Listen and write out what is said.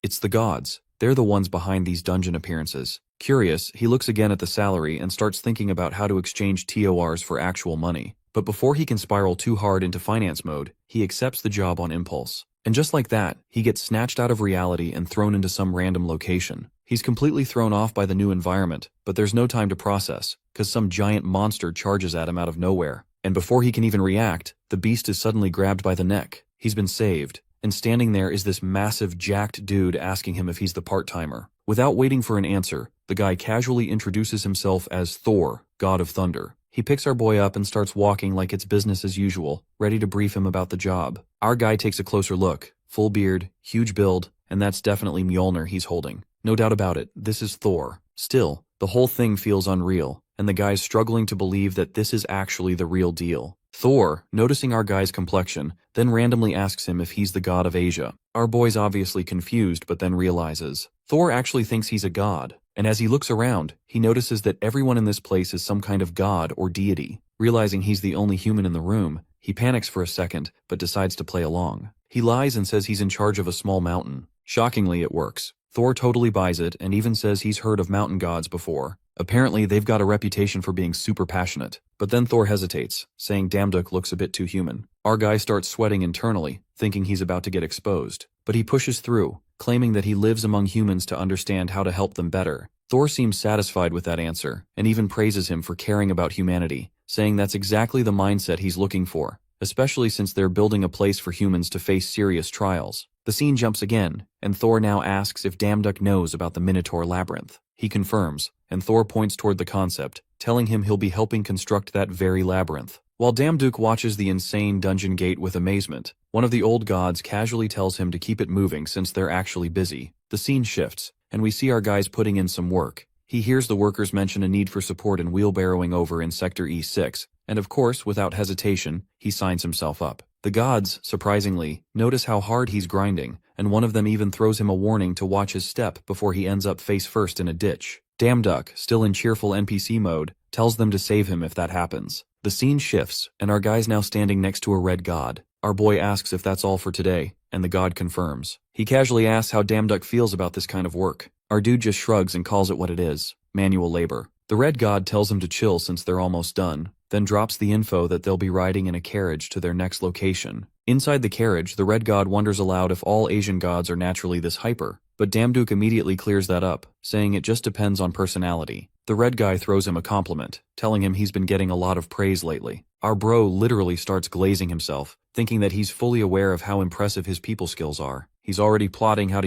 It's the gods. They're the ones behind these dungeon appearances. Curious, he looks again at the salary and starts thinking about how to exchange TORs for actual money. But before he can spiral too hard into finance mode, he accepts the job on impulse. And just like that, he gets snatched out of reality and thrown into some random location. He's completely thrown off by the new environment, but there's no time to process, cause some giant monster charges at him out of nowhere. And before he can even react, the beast is suddenly grabbed by the neck. He's been saved. And standing there is this massive jacked dude asking him if he's the part-timer. Without waiting for an answer, the guy casually introduces himself as Thor, God of Thunder. He picks our boy up and starts walking like it's business as usual, ready to brief him about the job. Our guy takes a closer look. Full beard, huge build, and that's definitely Mjolnir he's holding. No doubt about it, this is Thor. Still, the whole thing feels unreal, and the guy's struggling to believe that this is actually the real deal. Thor, noticing our guy's complexion, then randomly asks him if he's the god of Asia. Our boy's obviously confused, but then realizes Thor actually thinks he's a god. And as he looks around, he notices that everyone in this place is some kind of god or deity. Realizing he's the only human in the room, he panics for a second, but decides to play along. He lies and says he's in charge of a small mountain. Shockingly, it works. Thor totally buys it and even says he's heard of mountain gods before. Apparently, they've got a reputation for being super passionate. But then Thor hesitates, saying Damduk looks a bit too human. Our guy starts sweating internally, thinking he's about to get exposed. But he pushes through, claiming that he lives among humans to understand how to help them better. Thor seems satisfied with that answer, and even praises him for caring about humanity, saying that's exactly the mindset he's looking for, especially since they're building a place for humans to face serious trials. The scene jumps again, and Thor now asks if Damduk knows about the Minotaur Labyrinth. He confirms, and Thor points toward the concept, telling him he'll be helping construct that very labyrinth. While Damduk watches the insane dungeon gate with amazement, one of the old gods casually tells him to keep it moving since they're actually busy. The scene shifts, and we see our guys putting in some work. He hears the workers mention a need for support in wheelbarrowing over in Sector E6, and of course, without hesitation, he signs himself up. The gods, surprisingly, notice how hard he's grinding, and one of them even throws him a warning to watch his step before he ends up face first in a ditch. Damduk, still in cheerful NPC mode, tells them to save him if that happens. The scene shifts, and our guy's now standing next to a red god. Our boy asks if that's all for today, and the god confirms. He casually asks how Damduk feels about this kind of work. Our dude just shrugs and calls it what it is: manual labor. The red god tells him to chill since they're almost done, then drops the info that they'll be riding in a carriage to their next location. Inside the carriage, the red god wonders aloud if all Asian gods are naturally this hyper, but Damduk immediately clears that up, saying it just depends on personality. The red guy throws him a compliment, telling him he's been getting a lot of praise lately. Our bro literally starts glazing himself, thinking that he's fully aware of how impressive his people skills are. He's already plotting how to